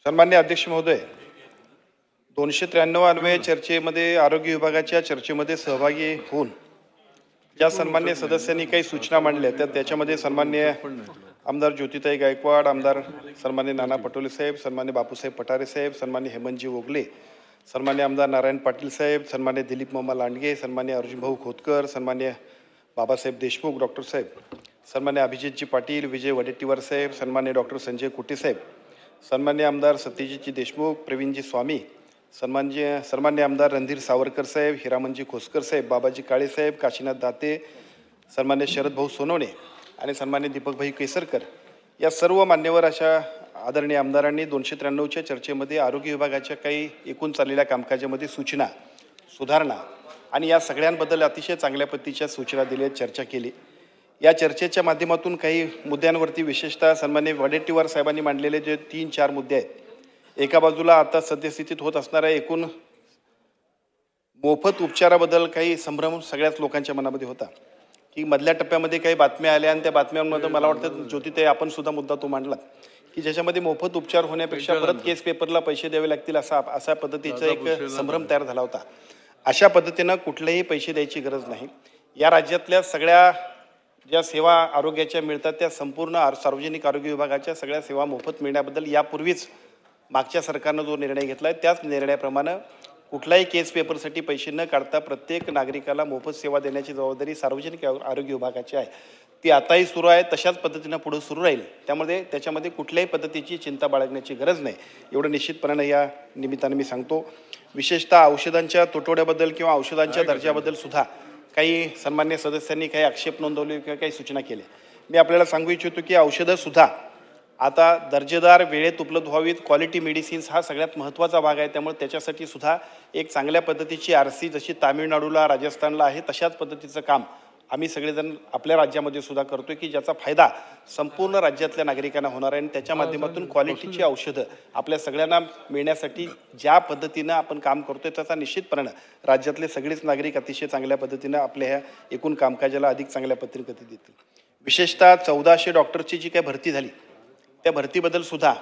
सन्मान्य अध्यक्ष महोदय, 293 चर्चेमध्ये आरोग्य विभागाच्या चर्चेमध्ये सहभागी होऊन ज्या सन्मान्य सदस्यांनी काही सूचना मांडल्या तर त्याच्यामध्ये सन्मान्य आमदार ज्योतिताई गायकवाड, आमदार सन्मान्य नाना पटोले साहेब, सन्मान्य बापूसाहेब पठारे साहेब, सन्मान्य हेमंतजी ओगले, सन्मान्य आमदार नारायण पाटील साहेब, सन्मान्य दिलीप मामा लांडगे, सन्मान्य अर्जुन भाऊ खोतकर, सन्मान्य बाबासाहेब देशमुख डॉक्टर साहेब, सन्मान्य अभिजितजी पाटील, विजय वडेट्टीवार साहेब, सन्मान्य डॉक्टर संजय कुटे साहेब, सन्मान्य आमदार सत्यजितजी देशमुख, प्रवीणजी स्वामी, सन्मान्य आमदार रणधीर सावरकर साहेब, हिरामनजी खोसकर साहेब, बाबाजी काळे साहेब, काशीनाथ दाते, सन्मान्य शरद भाऊ सोनवणे आणि सन्मान्य दीपकभाई केसरकर या सर्व मान्यवर अशा आदरणीय आमदारांनी 293च्या चर्चेमध्ये आरोग्य विभागाच्या काही एकूण चाललेल्या कामकाजामध्ये सूचना, सुधारणा आणि या सगळ्यांबद्दल अतिशय चांगल्या पद्धतीच्या सूचना दिल्या, चर्चा केली. या चर्चेच्या माध्यमातून काही मुद्द्यांवरती विशेषतः सन्मान्य वडेट्टीवार साहेबांनी मांडलेले जे 3-4 मुद्दे आहेत, एका बाजूला आता सद्यस्थितीत होत असणाऱ्या एकूण मोफत उपचाराबद्दल काही संभ्रम सगळ्याच लोकांच्या मनामध्ये होता की मधल्या टप्प्यामध्ये काही बातम्या आल्या आणि त्या बातम्यांमध्ये मला वाटतं ज्योतिताई आपण सुद्धा मुद्दा तो मांडला की ज्याच्यामध्ये मोफत उपचार होण्यापेक्षा परत केस पेपरला पैसे द्यावे लागतील असा पद्धतीचा एक संभ्रम तयार झाला होता. अशा पद्धतीनं कुठलेही पैसे द्यायची गरज नाही. या राज्यातल्या सगळ्या ज्या सेवा आरोग्याच्या मिळतात त्या संपूर्ण सार्वजनिक आरोग्य विभागाच्या सगळ्या सेवा मोफत मिळण्याबद्दल यापूर्वीच मागच्या सरकारनं जो निर्णय घेतला आहे त्याच निर्णयाप्रमाणे कुठल्याही केस पेपरसाठी पैसे न काढता प्रत्येक नागरिकाला मोफत सेवा देण्याची जबाबदारी सार्वजनिक आरोग्य विभागाची आहे. ती आताही सुरू आहे, तशाच पद्धतीनं पुढे सुरू राहील. त्याच्यामध्ये कुठल्याही पद्धतीची चिंता बाळगण्याची गरज नाही, एवढं निश्चितपणाने या निमित्तानं मी सांगतो. विशेषतः औषधांच्या तुटवड्याबद्दल किंवा औषधांच्या दर्जाबद्दल सुद्धा काही सन्मान्य सदस्यांनी काही आक्षेप नोंदवले किंवा काही सूचना केल्या. मी आपल्याला सांगू इच्छितो की औषधं सुद्धा आता दर्जेदार वेळेत उपलब्ध व्हावीत. क्वालिटी मेडिसिन्स हा सगळ्यात महत्त्वाचा भाग आहे. त्यामुळे त्याच्यासाठी सुद्धा एक चांगल्या पद्धतीची RC जशी तामिळनाडूला, राजस्थानला आहे तशाच पद्धतीचं काम आम्ही सगळेजण आपल्या राज्यामध्ये सुद्धा करतोय की ज्याचा फायदा संपूर्ण राज्यातल्या नागरिकांना होणार आहे आणि त्याच्या माध्यमातून क्वालिटीची औषधं आपल्या सगळ्यांना मिळण्यासाठी ज्या पद्धतीनं आपण काम करतोय त्याचा निश्चितपणे राज्यातले सगळेच नागरिक अतिशय चांगल्या पद्धतीनं आपल्या ह्या एकूण कामकाजाला अधिक चांगल्या पद्धतीने गती देतील. विशेषतः 1400 डॉक्टरची जी काही भरती झाली त्या भरतीबद्दल सुद्धा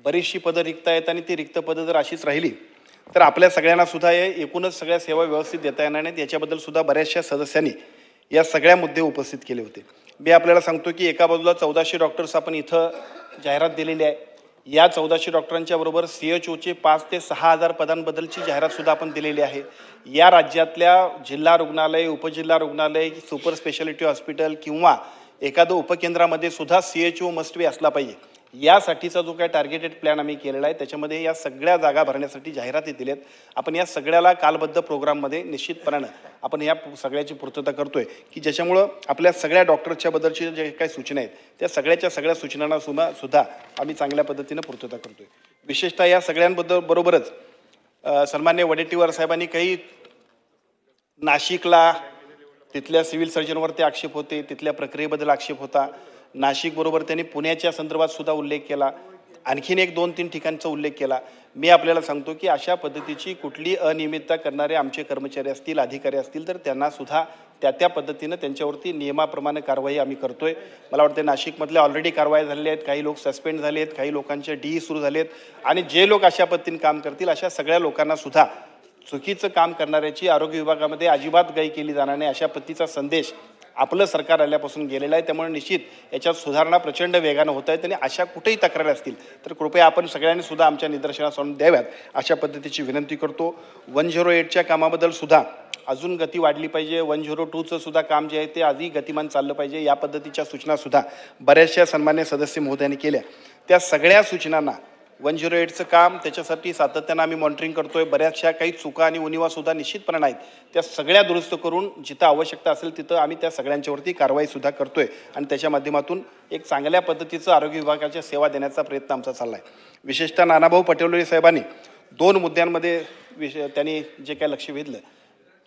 बरीचशी पदं रिक्त आहेत आणि ती रिक्त पदं जर अशीच राहिली तर आपल्या सगळ्यांना सुद्धा एकूणच सगळ्या सेवा व्यवस्थित देता येणार नाहीत. याच्याबद्दल सुद्धा बऱ्याचशा सदस्यांनी या सगळ्या मुद्दे उपस्थित केले होते. मी आपल्याला सांगतो की एका बाजूला 1400 डॉक्टर्स आपण इथं जाहिरात दिलेली आहे. या 1400 डॉक्टरांच्या बरोबर CHOचे 5 ते 6 हजार पदांबद्दलची जाहिरात सुद्धा आपण दिलेली आहे. या राज्यातल्या जिल्हा रुग्णालय, उपजिल्हा रुग्णालय, सुपर स्पेशालिटी हॉस्पिटल किंवा एखादं उपकेंद्रामध्ये सुद्धा CHO मस्ट बी असला पाहिजे. यासाठीचा जो काय टार्गेटेड प्लॅन आम्ही केलेला आहे त्याच्यामध्ये या सगळ्या जागा भरण्यासाठी जाहिराती दिल्यात. आपण या सगळ्याला कालबद्ध प्रोग्राममध्ये निश्चितपणानं आपण या सगळ्याची पूर्तता करतोय की ज्याच्यामुळं आपल्या सगळ्या डॉक्टरच्या बद्दलचे जे काही सूचना आहेत त्या सगळ्या सूचनांना सुद्धा आम्ही चांगल्या पद्धतीनं पूर्तता करतोय. विशेषतः या सगळ्यांबरोबरच सन्मान्य वडेट्टीवार साहेबांनी काही नाशिकला तिथल्या सिव्हिल सर्जनवरती आक्षेप होते, तिथल्या प्रक्रियेबद्दल आक्षेप होता. नाशिक बरोबर त्यांनी पुण्याच्या संदर्भात सुद्धा उल्लेख केला. आणखीन 1-2-3 ठिकाणचा उल्लेख केला. मी आपल्याला सांगतो की अशा पद्धतीची कुठली अनियमितता करणारे आमचे कर्मचारी असतील, अधिकारी असतील तर त्यांना सुद्धा त्या पद्धतीनं त्यांच्यावरती नियमाप्रमाणे कारवाई आम्ही करतोय. मला वाटतं नाशिकमधल्या ऑलरेडी कारवाई झालेल्या आहेत, काही लोक सस्पेंड झाले आहेत, काही लोकांचे DE सुरू झाले आहेत आणि जे लोक अशा पद्धतीने काम करतील अशा सगळ्या लोकांना सुद्धा चुकीचं काम करणाऱ्याची आरोग्य विभागामध्ये अजिबात गाई केली जाणार नाही अशा पद्धतीचा संदेश आपलं सरकार आल्यापासून गेलेला आहे. त्यामुळे निश्चित याच्यात सुधारणा प्रचंड वेगानं होत आहेत आणि अशा कुठेही तक्रारी असतील तर कृपया आपण सगळ्यांनी सुद्धा आमच्या निदर्शनास आणून द्याव्यात अशा पद्धतीची विनंती करतो. 108च्या कामाबद्दल सुद्धा अजून गती वाढली पाहिजे. 102चं सुद्धा काम जे आहे ते अधिक गतिमान चाललं पाहिजे. या पद्धतीच्या सूचना सुद्धा बऱ्याचशा सन्मान्य सदस्य महोदयांनी केल्या. त्या सगळ्या सूचनांना 108चं काम त्याच्यासाठी सातत्यानं आम्ही मॉनिटरिंग करतोय. बऱ्याचशा काही चुका आणि उणिवा सुद्धा निश्चितपणे नाहीत त्या सगळ्या दुरुस्त करून जिथं आवश्यकता असेल तिथं आम्ही त्या सगळ्यांच्यावरती कारवाई सुद्धा करतोय आणि त्याच्या माध्यमातून एक चांगल्या पद्धतीचं आरोग्य विभागाच्या सेवा देण्याचा प्रयत्न आमचा चालला आहे. विशेषतः नानाभाऊ पटोले साहेबांनी 2 मुद्द्यांमध्ये त्यांनी जे काय लक्ष वेधलं,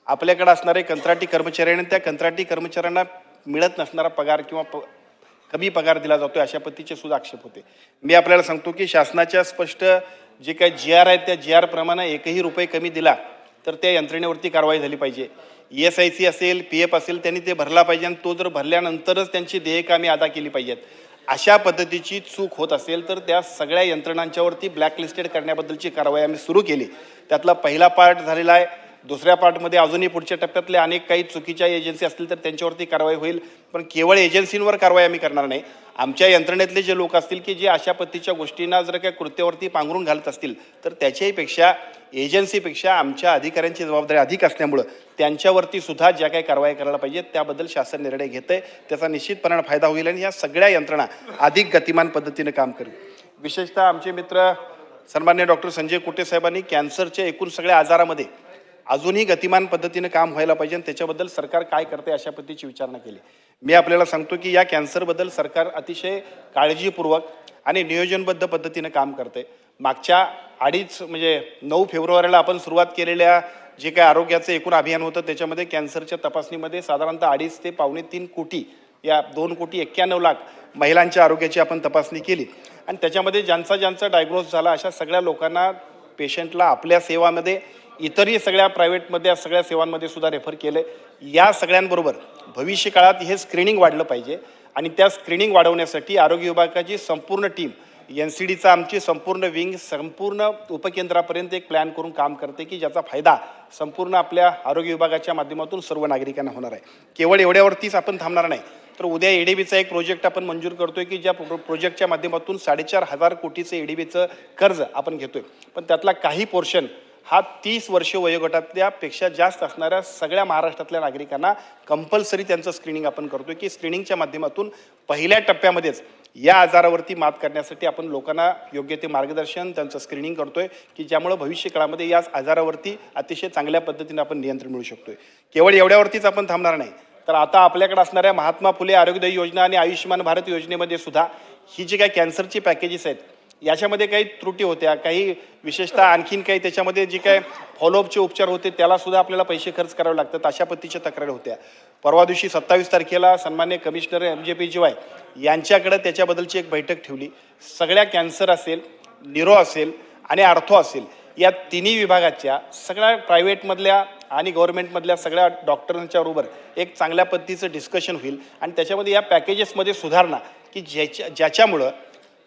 आपल्याकडे असणारे कंत्राटी कर्मचारी आणि त्या कंत्राटी कर्मचाऱ्यांना मिळत नसणारा पगार किंवा कमी पगार दिला जातोय अशा पद्धतीचे सुद्धा आक्षेप होते. मी आपल्याला सांगतो की शासनाच्या स्पष्ट जे काही GR आहेत त्या GR प्रमाणे 1ही रुपये कमी दिला तर त्या यंत्रणेवरती कारवाई झाली पाहिजे. ESIC असेल, PF असेल त्यांनी ते भरला पाहिजे आणि तो जर भरल्यानंतरच त्यांची देयकं आम्ही अदा केली पाहिजेत. अशा पद्धतीची चूक होत असेल तर त्या सगळ्या यंत्रणांच्यावरती ब्लॅकलिस्टेड करण्याबद्दलची कारवाई आम्ही सुरू केली. त्यातला पहिला पार्ट झालेला आहे. दुसऱ्या पार्टमध्ये अजूनही पुढच्या टप्प्यातले अनेक काही चुकीच्या एजन्सी असतील तर त्यांच्यावरती कारवाई होईल. पण केवळ एजन्सींवर कारवाई आम्ही करणार नाही. आमच्या यंत्रणेतले जे लोक असतील की जे अशा पद्धतीच्या गोष्टींना जर काही कृत्यावरती पांघरून घालत असतील तर त्याच्याहीपेक्षा एजन्सीपेक्षा आमच्या अधिकाऱ्यांची जबाबदारी अधिक असल्यामुळं त्यांच्यावरती सुद्धा ज्या काही कारवाई करायला पाहिजे त्याबद्दल शासन निर्णय घेतंय. त्याचा निश्चितपणे फायदा होईल आणि या सगळ्या यंत्रणा अधिक गतिमान पद्धतीने काम करेल. विशेषतः आमचे मित्र सन्माननीय डॉक्टर संजय कुटे साहेबांनी कॅन्सरच्या एकूण सगळ्या आजारामध्ये अजूनही गतिमान पद्धतीने काम व्हायला पाहिजे आणि त्याच्याबद्दल सरकार काय करते अशा पद्धतीची विचारणा केली. मी आपल्याला सांगतो की या कॅन्सरबद्दल सरकार अतिशय काळजीपूर्वक आणि नियोजनबद्ध पद्धतीने काम करते. मागच्या 9 फेब्रुवारीला आपण सुरुवात केलेल्या जे काय आरोग्याचं एकूण अभियान होतं त्याच्यामध्ये कॅन्सरच्या तपासणीमध्ये साधारणतः 2.5 ते 3.25 कोटी या 2,91,00,000 महिलांच्या आरोग्याची आपण तपासणी केली आणि त्याच्यामध्ये ज्यांचा डायग्नोज झाला अशा सगळ्या लोकांना पेशंटला आपल्या सेवामध्ये इतरही सगळ्या प्रायव्हेटमध्ये सगळ्या सेवांमध्ये सुद्धा रेफर केले. या सगळ्यांबरोबर भविष्य काळात हे स्क्रीनिंग वाढलं पाहिजे आणि त्या स्क्रीनिंग वाढवण्यासाठी आरोग्य विभागाची संपूर्ण टीम NCDचा आमची संपूर्ण विंग संपूर्ण उपकेंद्रापर्यंत एक प्लॅन करून काम करते की ज्याचा फायदा संपूर्ण आपल्या आरोग्य विभागाच्या माध्यमातून सर्व नागरिकांना होणार आहे. केवळ एवढ्यावरतीच आपण थांबणार नाही तर उद्या EDBचा एक प्रोजेक्ट आपण मंजूर करतोय की ज्या प्रोजेक्टच्या माध्यमातून 4,500 कोटीचं EDBचं कर्ज आपण घेतोय. पण त्यातला काही पोर्शन हा 30 वर्ष वयोगटातल्या पेक्षा जास्त असणाऱ्या सगळ्या महाराष्ट्रातल्या नागरिकांना कंपल्सरी त्यांचं स्क्रीनिंग आपण करतोय की स्क्रीनिंगच्या माध्यमातून पहिल्या टप्प्यामध्येच या आजारावरती मात करण्यासाठी आपण लोकांना योग्य ते मार्गदर्शन त्यांचं स्क्रीनिंग करतोय की ज्यामुळे भविष्य काळामध्ये या आजारावरती अतिशय चांगल्या पद्धतीने आपण नियंत्रण मिळू शकतोय. केवळ एवढ्यावरतीच आपण थांबणार नाही तर आता आपल्याकडे असणाऱ्या महात्मा फुले आरोग्यदायी योजना आणि आयुष्यमान भारत योजनेमध्ये सुद्धा ही जी काही कॅन्सरची पॅकेजेस आहेत याच्यामध्ये काही त्रुटी होत्या, काही विशेषतः आणखीन काही त्याच्यामध्ये जे काय फॉलोअपचे उपचार होते त्याला सुद्धा आपल्याला पैसे खर्च करावे लागतात अशा पद्धतीच्या तक्रारी होत्या. परवा दिवशी 27 तारखेला सन्माननीय कमिशनर MJPGY यांच्याकडे त्याच्याबद्दलची एक बैठक ठेवली. सगळ्या कॅन्सर असेल, न्यूरो असेल आणि आर्थो असेल या तिन्ही विभागाच्या सगळ्या प्रायव्हेटमधल्या आणि गव्हर्नमेंटमधल्या सगळ्या डॉक्टरांच्या बरोबर एक चांगल्या पद्धतीचं डिस्कशन होईल आणि त्याच्यामध्ये या पॅकेजेसमध्ये सुधारणा की ज्याच्यामुळं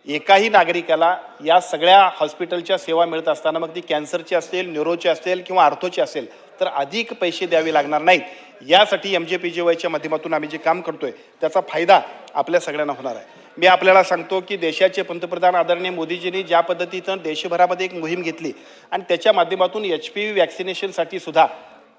एकाही नागरिकाला या सगळ्या हॉस्पिटलच्या सेवा मिळत असताना मग ती कॅन्सरची असेल, न्यूरोची असेल किंवा आर्थोची असेल तर अधिक पैसे द्यावे लागणार नाहीत. यासाठी MJPGYच्या माध्यमातून आम्ही जे काम करतोय त्याचा फायदा आपल्या सगळ्यांना होणार आहे. मी आपल्याला सांगतो की देशाचे पंतप्रधान आदरणीय मोदीजींनी ज्या पद्धतीनं देशभरामध्ये एक मोहीम घेतली आणि त्याच्या माध्यमातून HPV वॅक्सिनेशनसाठी सुद्धा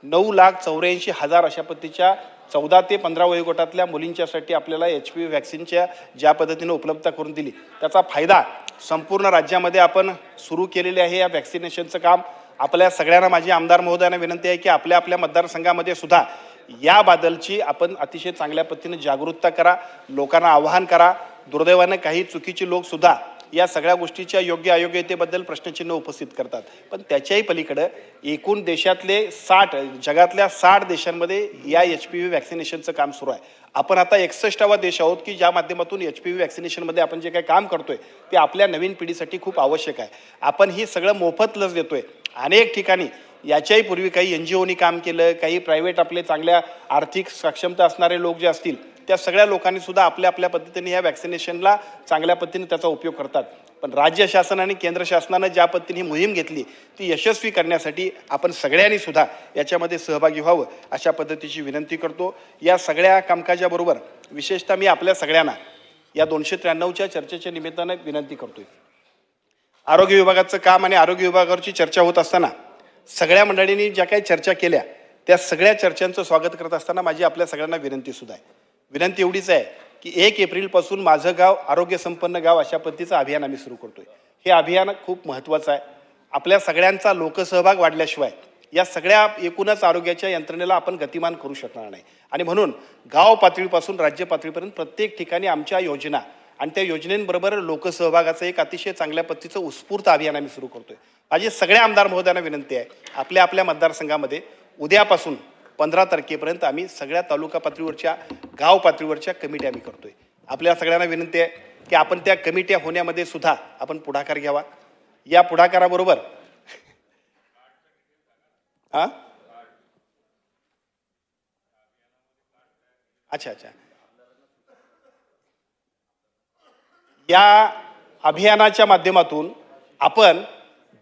9,84,000 अशा पद्धतीच्या 14 ते 15 वयोगटातल्या मुलींच्यासाठी आपल्याला HPV वॅक्सिनच्या ज्या पद्धतीने उपलब्धता करून दिली त्याचा फायदा संपूर्ण राज्यामध्ये आपण सुरू केलेले आहे. या वॅक्सिनेशनचं काम आपल्या सगळ्यांना माझी आमदार महोदयांना विनंती आहे की आपल्या आपल्या मतदारसंघामध्ये सुद्धा याबद्दलची आपण अतिशय चांगल्या पद्धतीने जागरूकता करा, लोकांना आवाहन करा. दुर्दैवानं काही चुकीचे लोक सुद्धा या सगळ्या गोष्टीच्या योग्य अयोग्यतेबद्दल प्रश्नचिन्ह उपस्थित करतात. पण त्याच्याही पलीकडे एकूण देशातले 60 जगातल्या 60 देशांमध्ये या HPV वॅक्सिनेशनचं काम सुरू आहे. आपण आता 61वा देश आहोत की ज्या माध्यमातून HPV वॅक्सिनेशनमध्ये आपण जे काही काम करतोय ते आपल्या नवीन पिढीसाठी खूप आवश्यक आहे. आपण ही सगळं मोफत लस देतोय. अनेक ठिकाणी याच्याही पूर्वी काही NGOनी काम केलं, काही प्रायव्हेट आपले चांगल्या आर्थिक सक्षमता असणारे लोक जे असतील त्या सगळ्या लोकांनी सुद्धा आपल्या आपल्या पद्धतीने या वॅक्सिनेशनला चांगल्या पद्धतीने त्याचा उपयोग करतात. पण राज्य शासन आणि केंद्र शासनानं ज्या पद्धतीने ही मोहीम घेतली ती यशस्वी करण्यासाठी आपण सगळ्यांनी सुद्धा याच्यामध्ये सहभागी व्हावं अशा पद्धतीची विनंती करतो. या सगळ्या कामकाजाबरोबर विशेषतः मी आपल्या सगळ्यांना या 293च्या चर्चेच्या निमित्तानं विनंती करतोय. आरोग्य विभागाचं काम आणि आरोग्य विभागावरची चर्चा होत असताना सगळ्या मंडळींनी ज्या काही चर्चा केल्या त्या सगळ्या चर्चांचं स्वागत करत असताना माझी आपल्या सगळ्यांना विनंती सुद्धा आहे. विनंती एवढीच आहे की 1 एप्रिलपासून माझं गाव आरोग्य संपन्न गाव अशा पद्धतीचं अभियान आम्ही सुरू करतोय. हे अभियान खूप महत्त्वाचं आहे. आपल्या सगळ्यांचा लोकसहभाग वाढल्याशिवाय या सगळ्या एकूणच आरोग्याच्या यंत्रणेला आपण गतिमान करू शकणार नाही आणि म्हणून गाव पातळीपासून राज्य पातळीपर्यंत प्रत्येक ठिकाणी आमच्या योजना आणि त्या योजनेबरोबर लोकसहभागाचं एक अतिशय चांगल्या पद्धतीचं उत्स्फूर्त अभियान आम्ही सुरू करतोय. माझी सगळ्या आमदार महोदयांना विनंती आहे आपल्या आपल्या मतदारसंघामध्ये उद्यापासून 15 तारखेपर्यंत आम्ही सगळ्या तालुका पातळीवरच्या गाव पातळीवरच्या कमिट्या आम्ही करतोय. आपल्या सगळ्यांना विनंती आहे की आपण त्या कमिट्या होण्यामध्ये सुद्धा आपण पुढाकार घ्यावा. या पुढाकाराबरोबर अच्छा या अभियानाच्या माध्यमातून आपण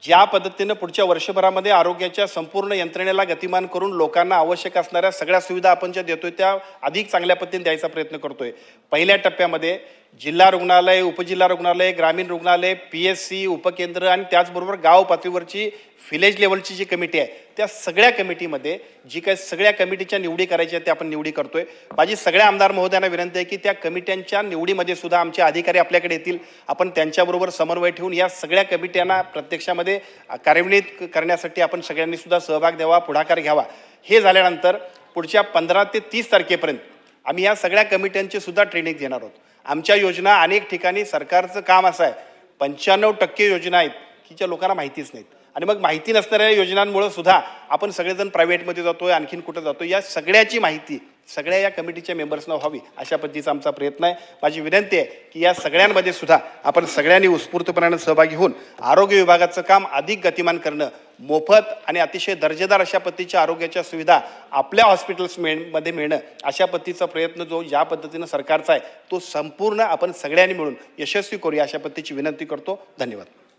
ज्या पद्धतीनं पुढच्या वर्षभरामध्ये आरोग्याच्या संपूर्ण यंत्रणेला गतिमान करून लोकांना आवश्यक असणाऱ्या सगळ्या सुविधा आपण ज्या देतोय त्या अधिक चांगल्या पद्धतीने द्यायचा प्रयत्न करतोय. पहिल्या टप्प्यामध्ये जिल्हा रुग्णालय, उपजिल्हा रुग्णालय, ग्रामीण रुग्णालय, PSC, उपकेंद्र आणि त्याचबरोबर गाव पातळीवरची विलेज लेवलची जी कमिटी आहे त्या सगळ्या कमिटीमध्ये जी काही सगळ्या कमिटीच्या निवडी करायच्या त्या आपण निवडी करतोय. माझी सगळ्या आमदार महोदयांना विनंती आहे की त्या कमिट्यांच्या निवडीमध्ये सुद्धा आमचे अधिकारी आपल्याकडे येतील. आपण त्यांच्याबरोबर समन्वय ठेवून या सगळ्या कमिट्यांना प्रत्यक्षामध्ये कार्यान्वित करण्यासाठी आपण सगळ्यांनी सुद्धा सहभाग द्यावा, पुढाकार घ्यावा. हे झाल्यानंतर पुढच्या 15 ते 30 तारखेपर्यंत आम्ही या सगळ्या कमिट्यांची सुद्धा ट्रेनिंग देणार आहोत. आमच्या योजना अनेक ठिकाणी सरकारचं काम असं आहे 95% योजना आहेत की ज्या लोकांना माहितीच नाहीत आणि मग माहिती नसणाऱ्या योजनांमुळे सुद्धा आपण सगळेजण प्रायव्हेटमध्ये जातोय, आणखीन कुठं जातोय, या सगळ्याची माहिती सगळ्या या कमिटीच्या मेंबर्सना व्हावी अशा पद्धतीचा आमचा प्रयत्न आहे. माझी विनंती आहे की या सगळ्यांमध्ये सुद्धा आपण सगळ्यांनी उत्स्फूर्तपणाने सहभागी होऊन आरोग्य विभागाचं काम अधिक गतिमान करणं, मोफत आणि अतिशय दर्जेदार अशा पद्धतीच्या आरोग्याच्या सुविधा आपल्या हॉस्पिटल्समध्ये मिळणं अशा पद्धतीचा प्रयत्न जो ज्या पद्धतीनं सरकारचा आहे तो संपूर्ण आपण सगळ्यांनी मिळून यशस्वी करूया अशा पद्धतीची विनंती करतो. धन्यवाद.